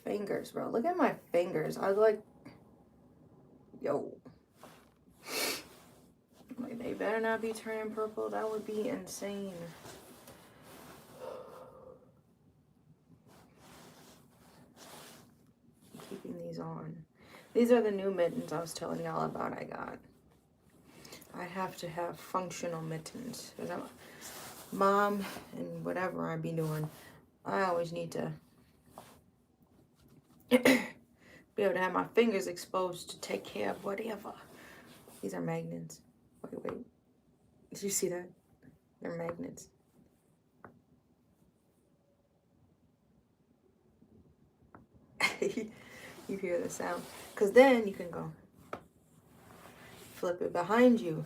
fingers, bro. Look at my fingers. I was like, yo. Like, they better not be turning purple. That would be insane. Keeping these on. These are the new mittens I was telling y'all about I got. I have to have functional mittens. Because I'm mom and whatever I be doing, I always need to be able to have my fingers exposed to take care of whatever. These are magnets. Wait. Did you see that? They're magnets. You hear the sound. Because then you can go flip it behind you.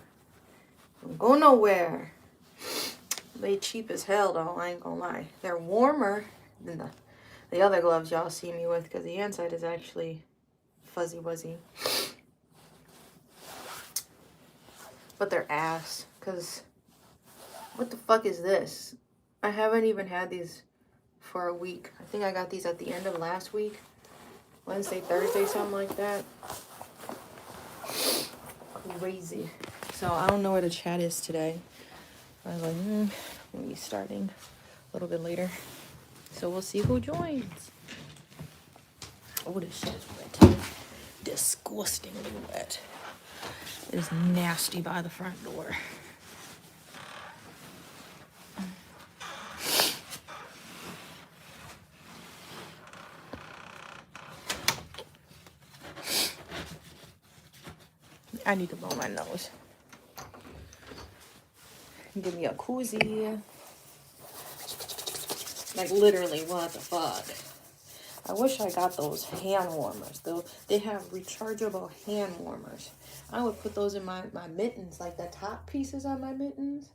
Don't go nowhere. They cheap as hell though, I ain't gonna lie. They're warmer than the other gloves y'all see me with because the inside is actually fuzzy wuzzy. But they're ass because what the fuck is this? I haven't even had these for a week. I think I got these at the end of last week. Wednesday, Thursday, something like that. Crazy. So I don't know where the chat is today. I was like, we'll be starting a little bit later. So we'll see who joins. Oh, this shit is wet. Disgustingly wet. It is nasty by the front door. I need to blow my nose. Give me a koozie. Like literally, what the fuck? I wish I got those hand warmers though. They have rechargeable hand warmers. I would put those in my mittens, like the top pieces on my mittens.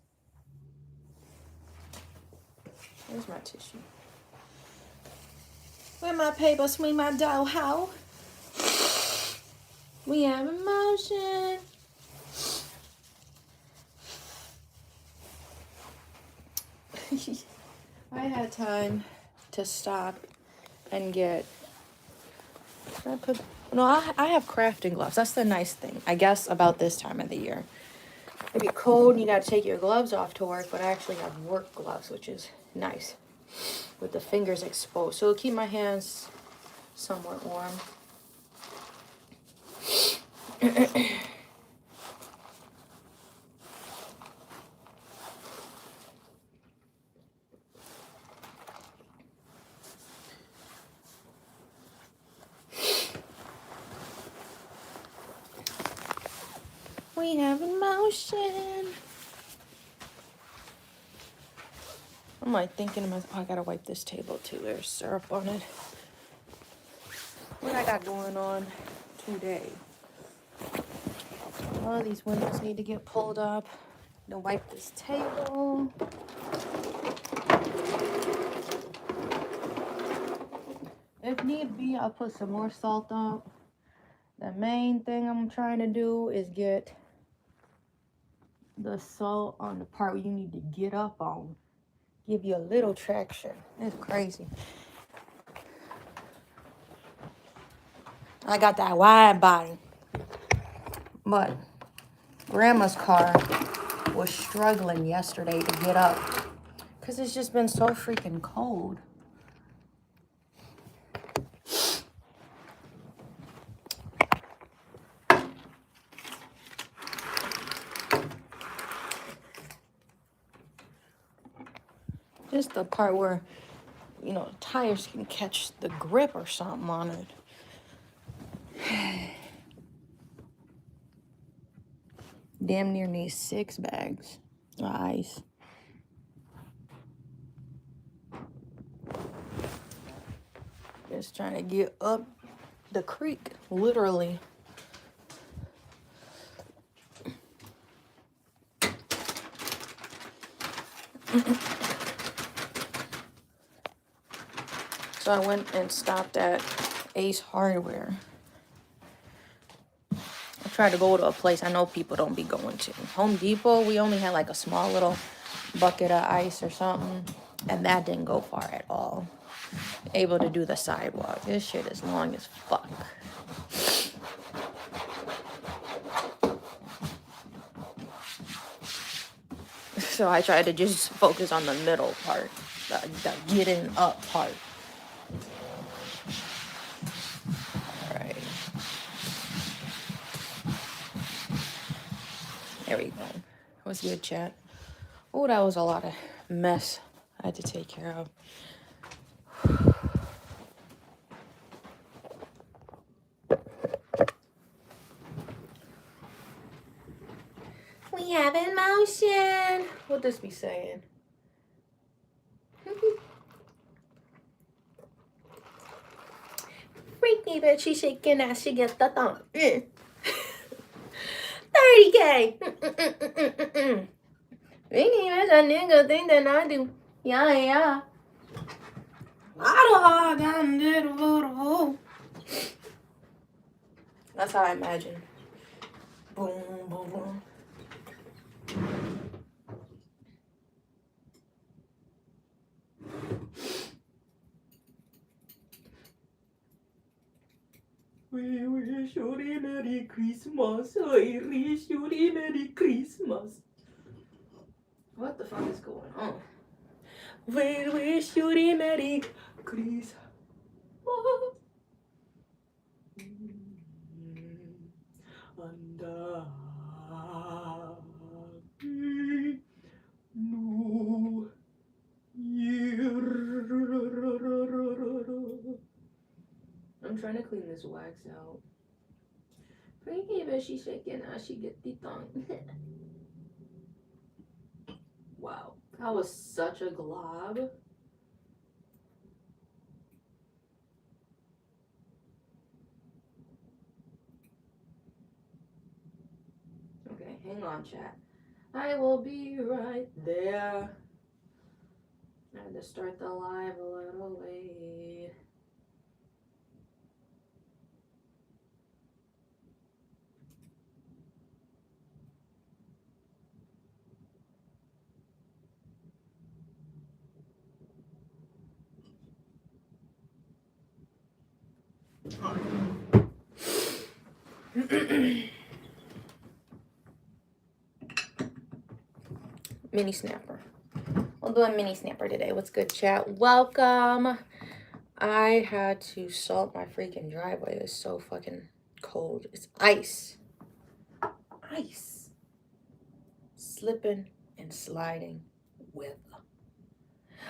Where's my tissue? Where my paper, swing my dough, how? We have emotion. I had time to stop and get. I have crafting gloves. That's the nice thing, I guess, about this time of the year. It'd be cold and you gotta take your gloves off to work, but I actually have work gloves, which is nice, with the fingers exposed. So it'll keep my hands somewhat warm. We have emotion. I'm like thinking to myself, oh, I gotta wipe this table too. There's syrup on it. What I got going on today? All these windows need to get pulled up. To wipe this table. If need be, I'll put some more salt up. The main thing I'm trying to do is get the salt on the part where you need to get up on. Give you a little traction. It's crazy. I got that wide body. But Grandma's car was struggling yesterday to get up because it's just been so freaking cold. Just the part where, you know, tires can catch the grip or something on it. Damn near need 6 bags of ice. Just trying to get up the creek, literally. So I went and stopped at Ace Hardware. I tried to go to a place I know people don't be going to. Home Depot, we only had like a small little bucket of ice or something, and that didn't go far at all. able to do the sidewalk. This shit is long as fuck. So I try to just focus on the middle part, the getting up part. Alright. There we go. That was good, chat. Oh, that was a lot of mess I had to take care of. We have in motion. What this be saying? Freaky bitch, she shaking ass, she get the thumb. 30K. Freaky bitch, a nigga think that I do. Yeah, yeah. That's how I imagine. Boom, boom, boom. We wish you a Merry Christmas. I wish you a Merry Christmas. What the fuck is going on? We wish you a Merry Christmas. And New Year. I'm trying to clean this wax out. Freaky, but she's shaking as she get the tongue. Wow, that was such a glob. Okay, hang on, chat. I will be right there. I had to start the live a little late. Mini snapper. We'll do a mini snapper today. What's good, chat? Welcome. I had to salt my freaking driveway. It's so fucking cold. It's ice. Ice. Slipping and sliding weather.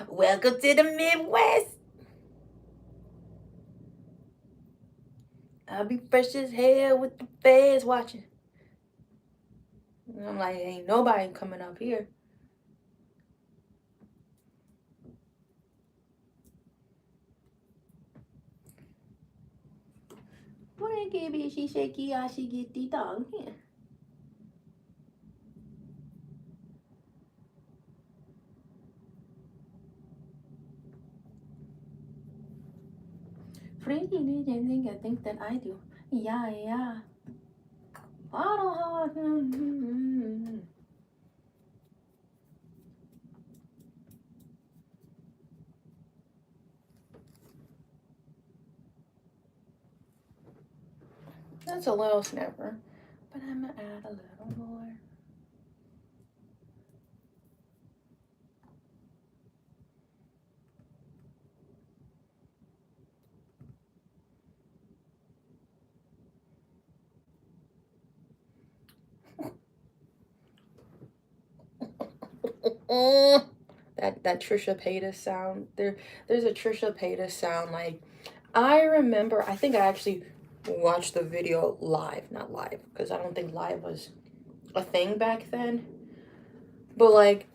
Welcome to the Midwest. I'll be fresh as hell with the feds watching. And I'm like, ain't nobody coming up here. What baby? She shaky, how she get the tongue here. Freaky, I think that I do. Yeah, yeah. Bottle heart. That's a little snapper, but I'm gonna add a little more. That Trisha Paytas sound. There's a Trisha Paytas sound. Like, I remember, I think I actually watched the video live, not live, because I don't think live was a thing back then. But like,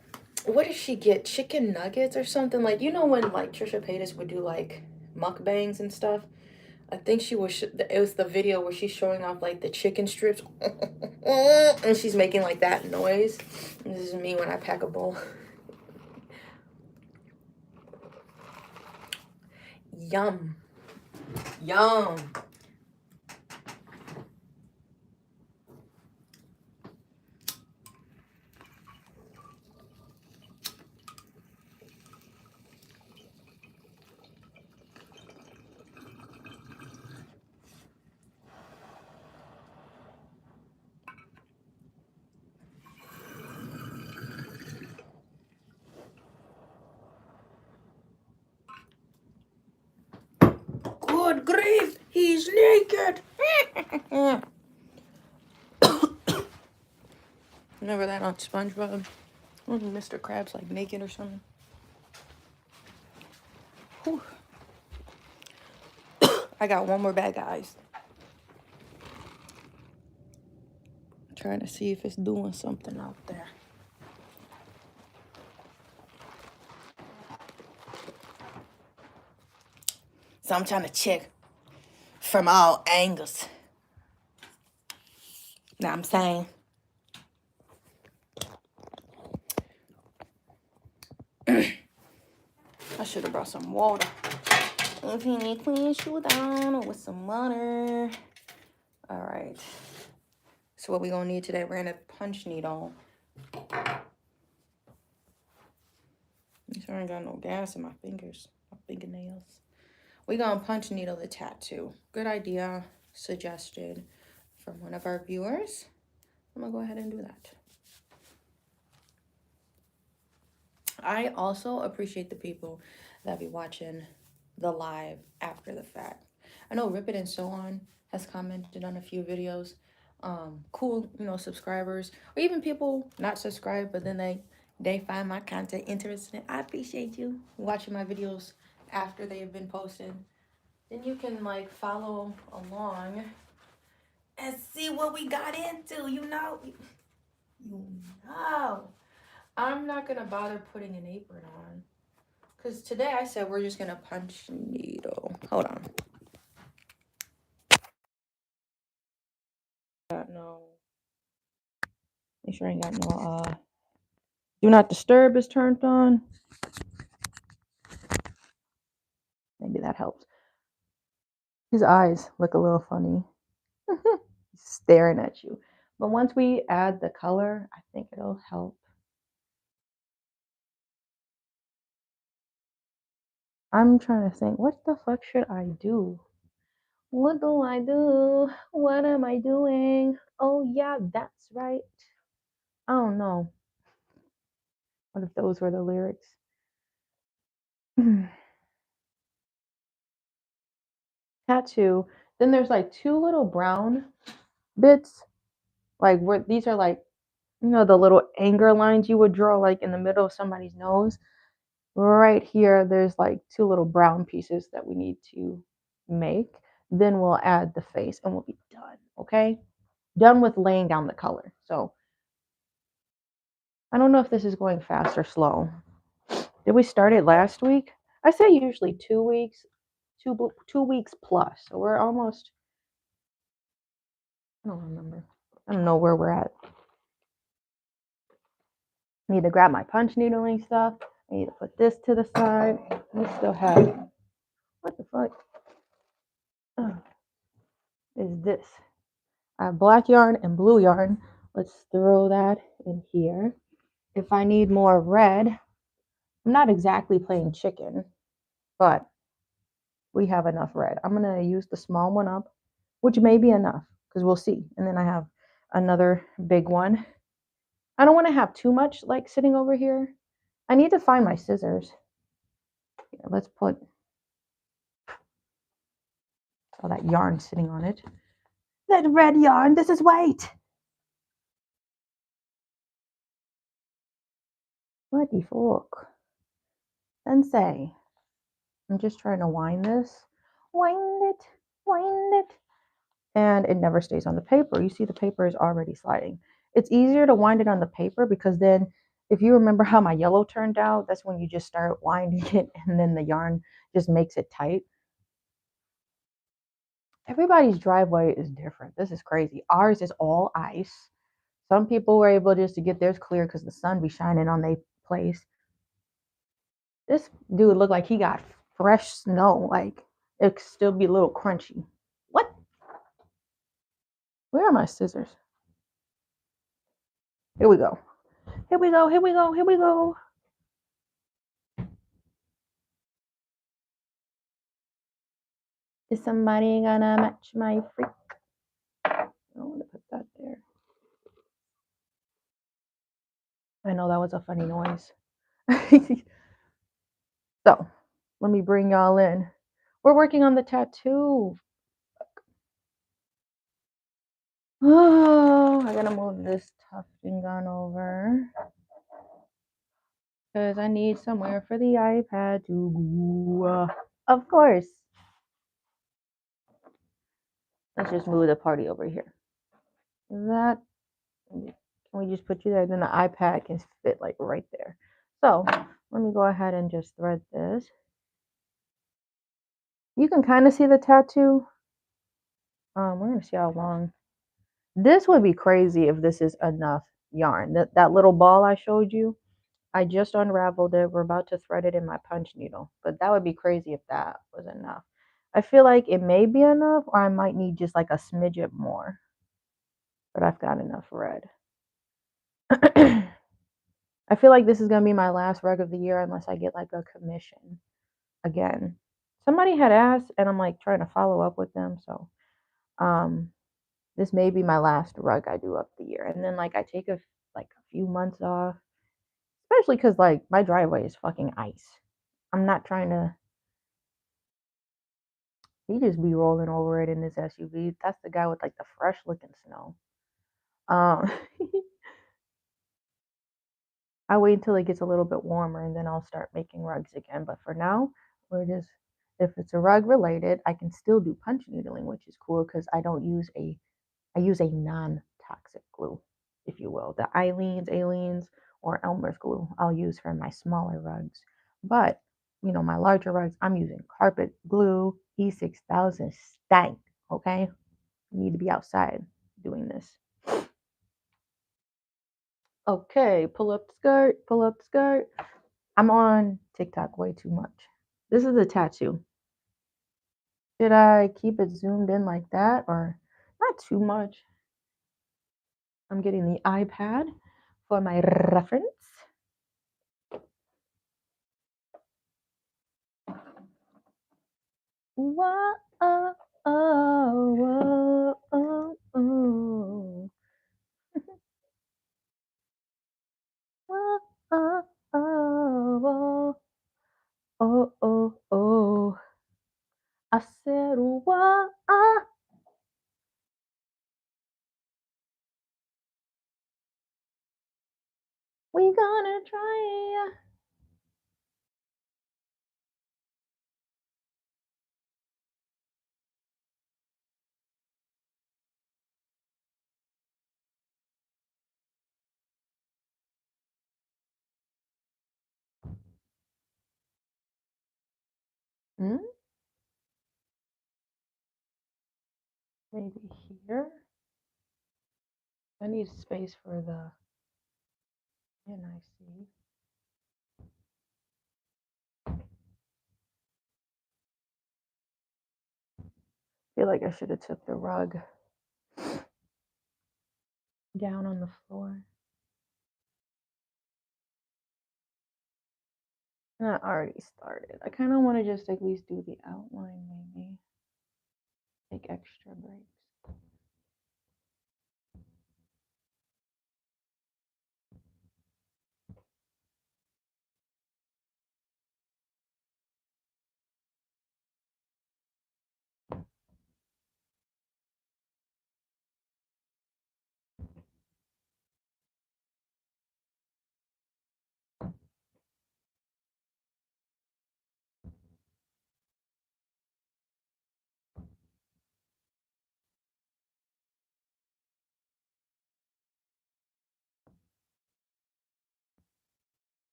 what did she get? Chicken nuggets or something? Like, you know when like Trisha Paytas would do like mukbangs and stuff? I think she was, it was the video where she's showing off like the chicken strips and she's making like that noise. This is me when I pack a bowl. Yum. Yum. Good grief, he's naked. Remember that on SpongeBob? Wasn't Mr. Krabs like naked or something? Whew. I got one more bag, guys. Trying to see if it's doing something out there. So I'm trying to check from all angles. Know what I'm saying? I should have brought some water. If you need clean shoe down with some water. All right. So what we gonna need today? We're gonna punch needle. I ain't got no gas in my fingers, my fingernails. We gonna punch needle the tattoo. Good idea, suggested from one of our viewers. I'm gonna go ahead and do that. I also appreciate the people that be watching the live after the fact. I know Rip It and So On has commented on a few videos. Cool, you know, subscribers, or even people not subscribed, but then they find my content interesting. I appreciate you watching my videos after they have been posted. Then you can like follow along and see what we got into, you know. I'm not gonna bother putting an apron on. Because today I said we're just gonna punch needle. Hold on. Got no. Make sure I ain't got no do not disturb is turned on. Maybe that helps. His eyes look a little funny. He's staring at you. But once we add the color, I think it'll help. I'm trying to think, what the fuck should I do? What do I do? What am I doing? Oh yeah, that's right. I don't know. What if those were the lyrics? Tattoo. Then there's like two little brown bits. Like where these are like, you know, the little anger lines you would draw like in the middle of somebody's nose. Right here, there's like two little brown pieces that we need to make. Then we'll add the face and we'll be done. Okay? Done with laying down the color. So I don't know if this is going fast or slow. Did we start it last week? I say usually 2 weeks, 2 weeks plus. So we're almost, I don't remember. I don't know where we're at. I need to grab my punch needling stuff. I need to put this to the side. We still have, what the fuck is this? I have black yarn and blue yarn. Let's throw that in here. If I need more red, I'm not exactly playing chicken, but we have enough red. I'm going to use the small one up, which may be enough because we'll see. And then I have another big one. I don't want to have too much like sitting over here. I need to find my scissors. Here, let's put all that yarn sitting on it. That red yarn, this is white. What the fuck? Sensei. I'm just trying to wind this. Wind it, wind it. And it never stays on the paper. You see the paper is already sliding. It's easier to wind it on the paper because then if you remember how my yellow turned out, that's when you just start winding it and then the yarn just makes it tight. Everybody's driveway is different. This is crazy. Ours is all ice. Some people were able just to get theirs clear because the sun be shining on their place. This dude looked like he got fresh snow. Like it could still be a little crunchy. What? Where are my scissors? Here we go. Here we go. Here we go. Here we go. Is somebody gonna match my freak? I want to put that there. I know that was a funny noise. So let me bring y'all in. We're working on the tattoo. Oh, I gotta move this tufting gun over because I need somewhere for the iPad to go. Of course. Let's just move the party over here. That, can we just put you there? Then the iPad can fit like right there. So let me go ahead and just thread this. You can kind of see the tattoo. We're gonna see how long. This would be crazy if this is enough yarn. That little ball I showed you, I just unraveled it. We're about to thread it in my punch needle, but that would be crazy if that was enough. I feel like it may be enough, or I might need just like a smidget more, but I've got enough red. I feel like this is gonna be my last rug of the year unless I get like a commission again. Somebody had asked, and I'm like trying to follow up with them, so um this may be my last rug I do up the year, and then like I take a few months off, especially because like my driveway is fucking ice. I'm not trying to. He just be rolling over it in his SUV. That's the guy with like the fresh looking snow. Um, I wait until it gets a little bit warmer and then I'll start making rugs again. But for now, we're just, if it's a rug related, I can still do punch needling, which is cool because I use a non-toxic glue, if you will. The Aleene's or Elmer's glue I'll use for my smaller rugs. But, my larger rugs, I'm using carpet glue, E6000 stank, okay? I need to be outside doing this. Okay, pull up the skirt, pull up the skirt. I'm on TikTok way too much. This is a tattoo. Should I keep it zoomed in like that or not too much? I'm getting the iPad for my reference. Whoa, oh, oh, oh, oh. Whoa, oh, oh, oh, oh, oh. I said, whoa, we gonna try. Hmm? Maybe here. I need space for the NIC. I feel like I should have took the rug down on the floor. I already started. I kind of want to just at least do the outline, maybe. Take extra breaks.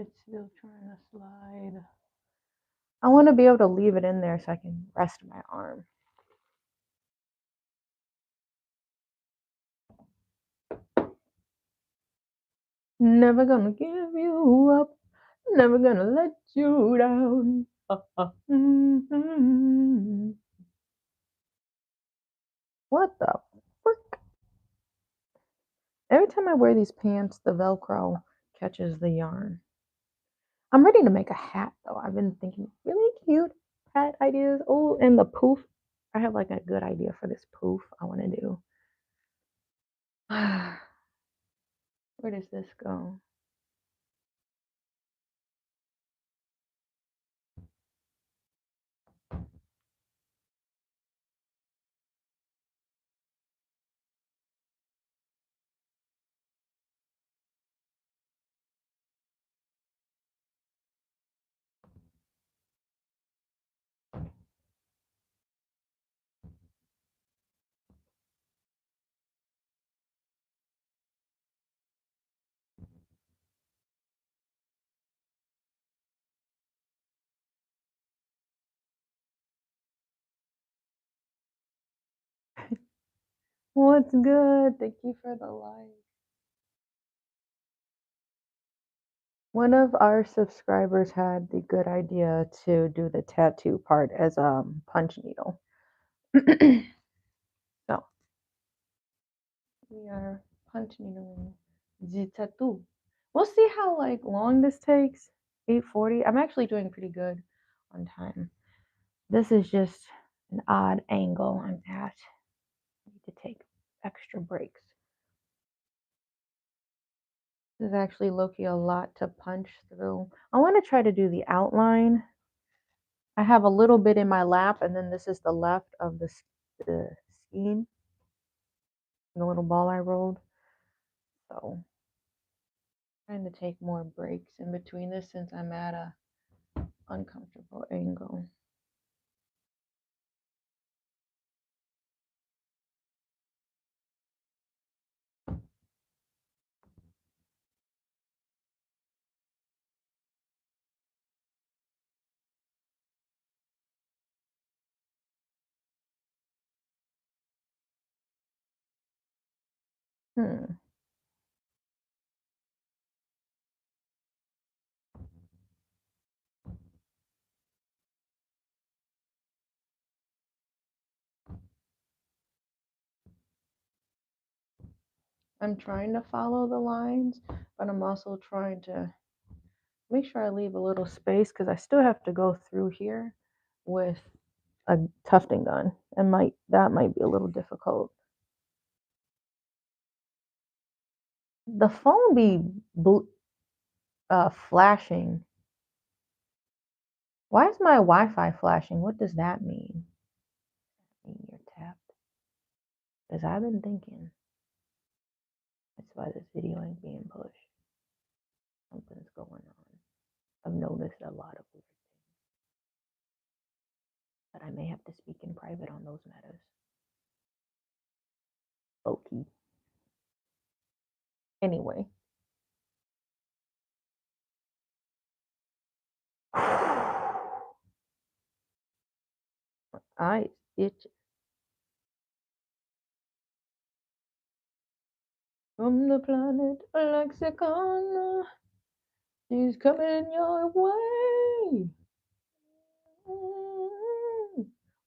It's still trying to slide. I want to be able to leave it in there so I can rest my arm. Never gonna give you up. Never gonna let you down. Mm-hmm. What the frick? Every time I wear these pants, the Velcro catches the yarn. I'm ready to make a hat though. I've been thinking really cute hat ideas. Oh, and the poof. I have like a good idea for this poof I want to do. Where does this go? What's good? Thank you for the like. One of our subscribers had the good idea to do the tattoo part as a punch needle. So we are punch needling the tattoo. We'll see how like long this takes. 8:40. I'm actually doing pretty good on time. This is just an odd angle I'm at. I need to take extra breaks. This is actually low-key a lot to punch through. I want to try to do the outline. I have a little bit in my lap, and then this is the left of the skein, the little ball I rolled. So trying to take more breaks in between this since I'm at a uncomfortable angle. Hmm. I'm trying to follow the lines, but I'm also trying to make sure I leave a little space because I still have to go through here with a tufting gun, and that might be a little difficult. The phone be flashing. Why is my Wi-Fi flashing? What does that mean? You're tapped. Because I've been thinking that's why this video ain't being pushed. Something's going on. I've noticed a lot of weird things, but I may have to speak in private on those matters. Low key. Anyway. I itch from the planet Lexicon. She's coming your way.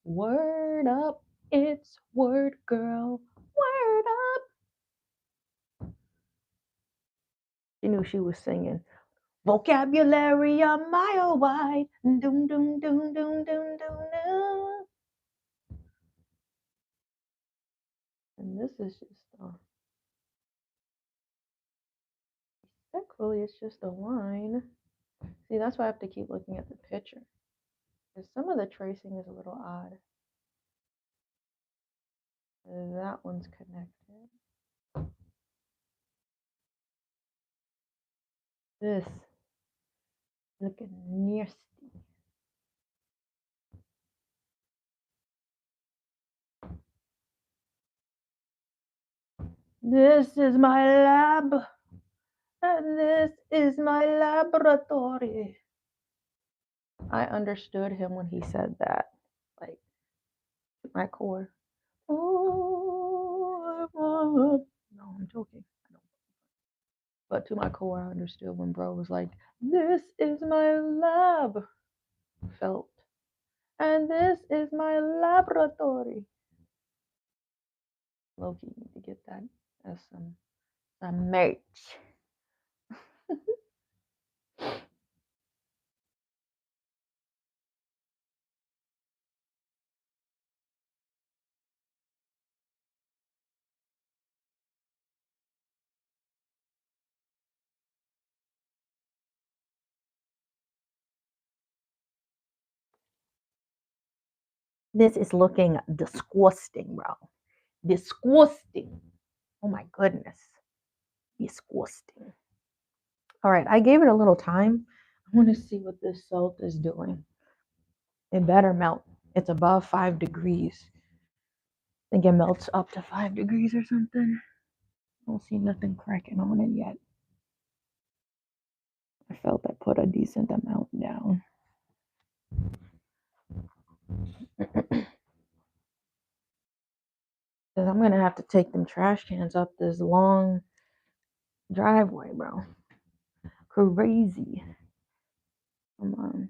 Word up, it's word girl. Word up. She knew she was singing. Vocabulary a mile wide. Doom, doom, doom, doom, doom, doom, doom. And this is just, respectfully, it's just a line. See, that's why I have to keep looking at the picture. Because some of the tracing is a little odd. That one's connected. This looking nasty. This is my lab, and this is my laboratory. I understood him when he said that, like my core. Oh, no, I'm joking. But to my core, I understood when bro was like, "This is my lab," felt, and this is my laboratory. Loki, need to get that as some merch. This is looking disgusting, bro. Disgusting. Oh my goodness. Disgusting. All right, I gave it a little time. I want to see what this salt is doing. It better melt. It's above 5 degrees. I think it melts up to 5 degrees or something. I don't see nothing cracking on it yet. I felt I put a decent amount down. Because I'm going to have to take them trash cans up this long driveway, bro. Crazy. Come on.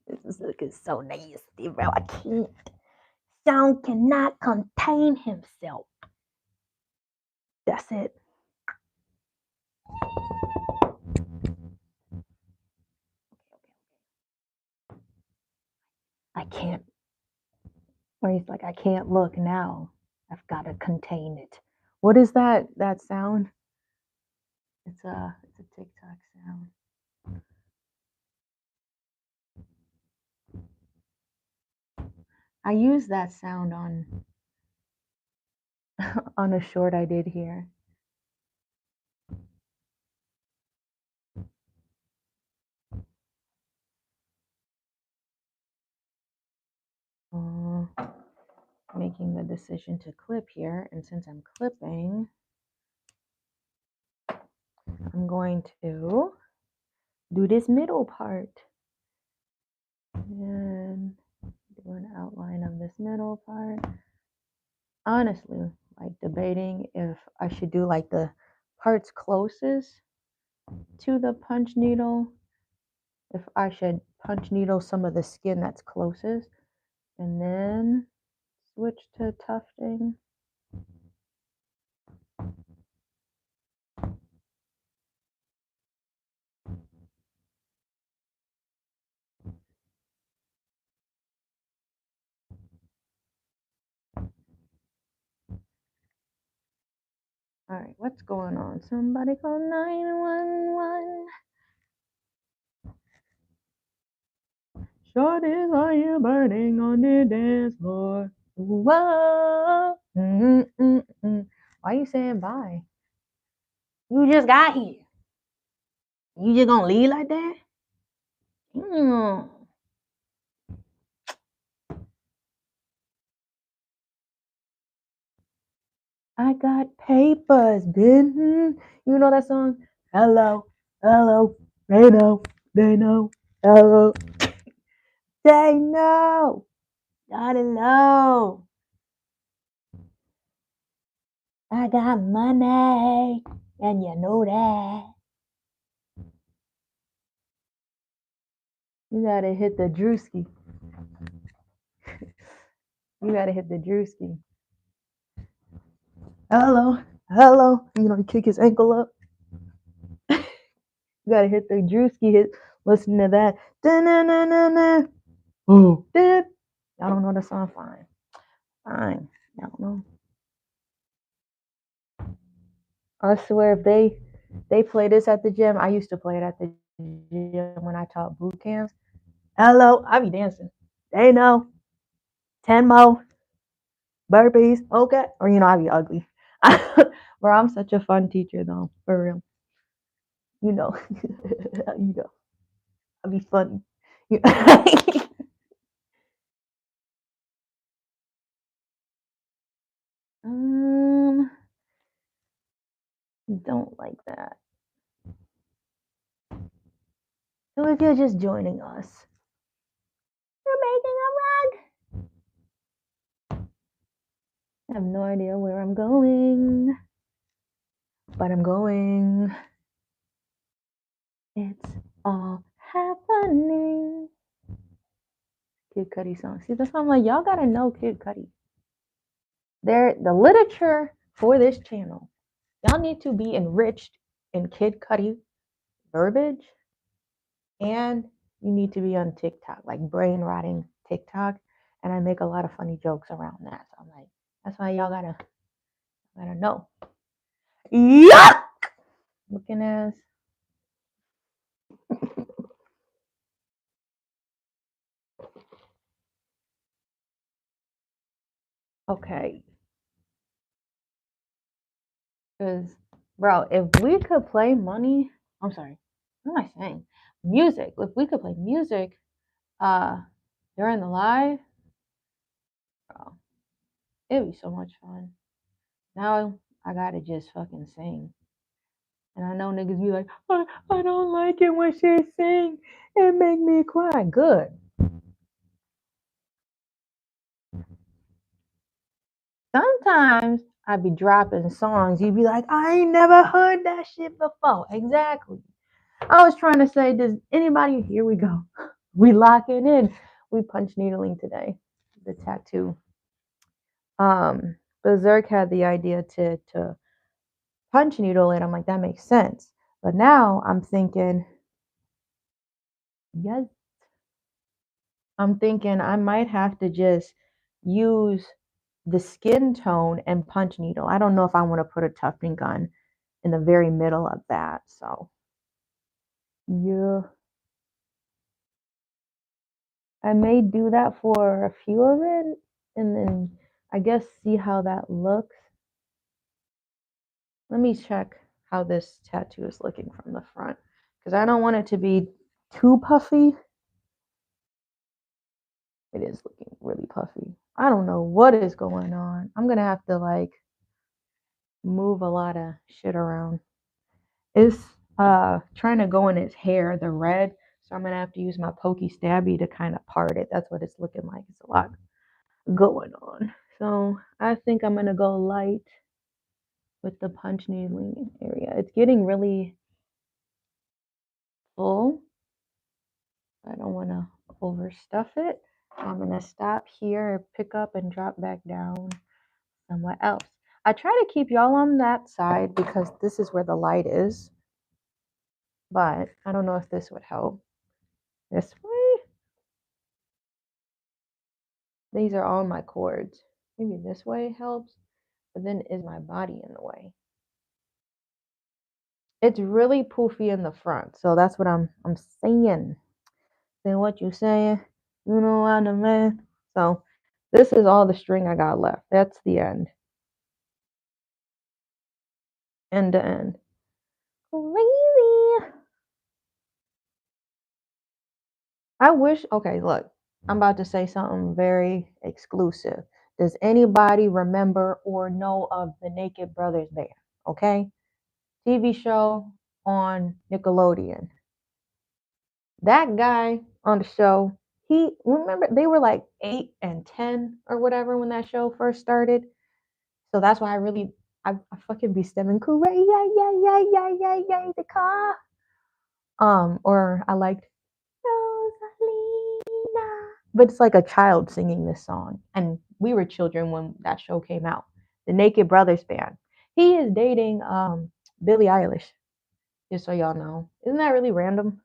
This is looking so nasty, bro. I can't. Sound cannot contain himself. That's it. I can't. Or he's like, I can't look now. I've got to contain it. What is that sound? It's a TikTok sound. I used that sound on on a short I did here. Making the decision to clip here, and since I'm clipping, I'm going to do this middle part and do an outline of this middle part. Honestly, like debating if I should do like the parts closest to the punch needle, if I should punch needle some of the skin that's closest and then switch to tufting. All right, what's going on? Somebody call 911. Shorties, are you burning on the dance floor? Whoa. Why are you saying bye? You just got here. You just gonna leave like that? I got papers, Ben. You know that song? Hello, hello, they know, hello, they know, gotta know. I got money, and you know that. You gotta hit the drewski. You gotta hit the drewski. Hello, hello. You know, kick his ankle up. You gotta hit the drewski. Listen to that. Da-na-na-na-na. Oh, I don't know the song. Fine. I don't know. I swear, if they play this at the gym, I used to play it at the gym when I taught boot camps. Hello, I be dancing. They know. 10 more burpees, okay? Or I be ugly. Bro, I'm such a fun teacher though, for real. You know, you know, I be funny. Don't like that. So if you're just joining us, You're making a rug. I have no idea where I'm going, but I'm going. It's all happening. Kid Cudi song. See, that's why I'm like, y'all gotta know Kid Cudi. They're the literature for this channel. Y'all need to be enriched in Kid Cudi verbiage, and you need to be on TikTok, like brain rotting TikTok. And I make a lot of funny jokes around that. So I'm like, that's why y'all gotta know. Yuck! Looking ass. Okay. Because, bro, if we could play money, I'm sorry, what am I saying? Music. If we could play music during the live, bro, it'd be so much fun. Now I gotta just fucking sing. And I know niggas be like, I don't like it when she sing. It make me cry. Good. Sometimes I be dropping songs. You be like, I ain't never heard that shit before. Exactly. I was trying to say, does anybody, here we go. We locking in. We punch needling today. The tattoo. Berserk had the idea to punch needle it. I'm like, that makes sense. But now I'm thinking, yes. I'm thinking I might have to just use the skin tone and punch needle. I don't know if I want to put a tufting gun in the very middle of that. So, yeah. I may do that for a few of it and then I guess see how that looks. Let me check how this tattoo is looking from the front because I don't want it to be too puffy. It is looking really puffy. I don't know what is going on. I'm going to have to like move a lot of shit around. It's trying to go in his hair, the red. So I'm going to have to use my pokey stabby to kind of part it. That's what it's looking like. It's a lot going on. So I think I'm going to go light with the punch needling area. It's getting really full. I don't want to overstuff it. So I'm going to stop here, pick up and drop back down somewhere else. I try to keep y'all on that side because this is where the light is. But I don't know if this would help. This way? These are all my cords. Maybe this way helps. But then is my body in the way? It's really poofy in the front. So that's what I'm saying. Saying what you saying. You know what I mean? So this is all the string I got left. That's the end. End to end. Crazy. I wish, okay, look, I'm about to say something very exclusive. Does anybody remember or know of the Naked Brothers Band? Okay? TV show on Nickelodeon. That guy on the show, he, remember, they were like 8 and 10 or whatever when that show first started. So that's why I fucking be stemming crazy, the car. Or I liked Rosalina. But it's like a child singing this song. And we were children when that show came out. The Naked Brothers Band. He is dating Billie Eilish, just so y'all know. Isn't that really random?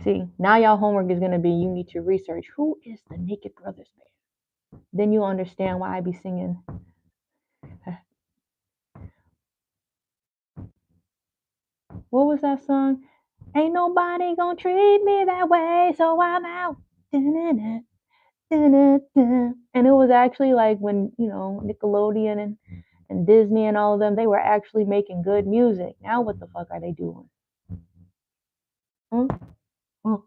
See, now y'all homework is gonna be you need to research who is the Naked Brothers Band. Then you'll understand why I be singing. What was that song? Ain't nobody gonna treat me that way, so I'm out. And it was actually like when, you know, Nickelodeon and Disney and all of them, they were actually making good music. Now what the fuck are they doing? Huh? Huh?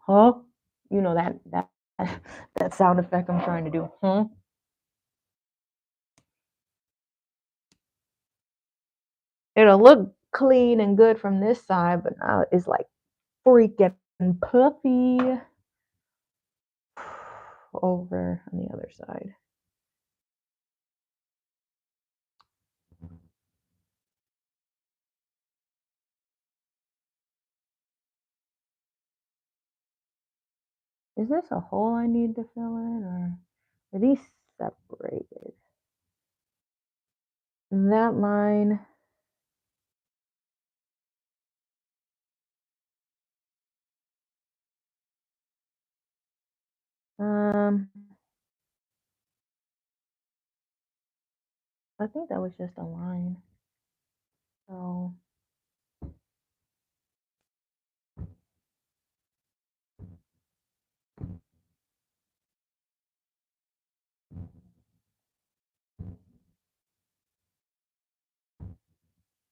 Huh? You know that sound effect I'm trying to do. Huh? It'll look clean and good from this side, but now it's like freaking and puffy over on the other side. Is this a hole I need to fill in, or are these separated? That line. I think that was just a line. So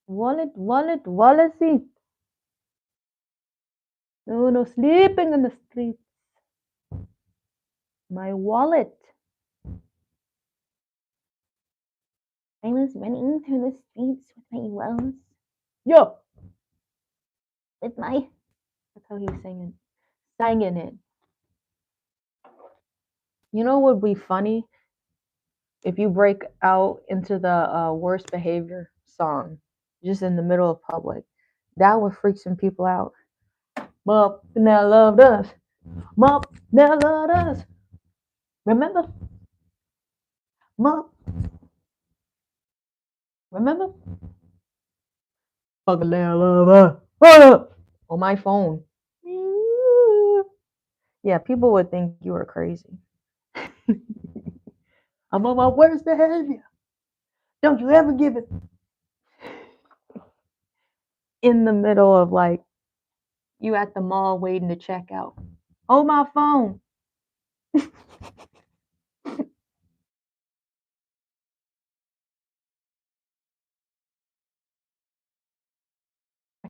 wallet seat. No sleeping in the streets. My wallet. I was running through the streets with my woes. Yo! With my. That's how he was singing. Singing it. You know what would be funny? If you break out into the worst behavior song just in the middle of public. That would freak some people out. Mop now loved us. Mop now loved us. Remember? Mop. Remember? Fucking now love us. On my phone. Yeah, people would think you were crazy. I'm on my worst behavior. Don't you ever give it in the middle of like you at the mall waiting to check out. Hold my phone.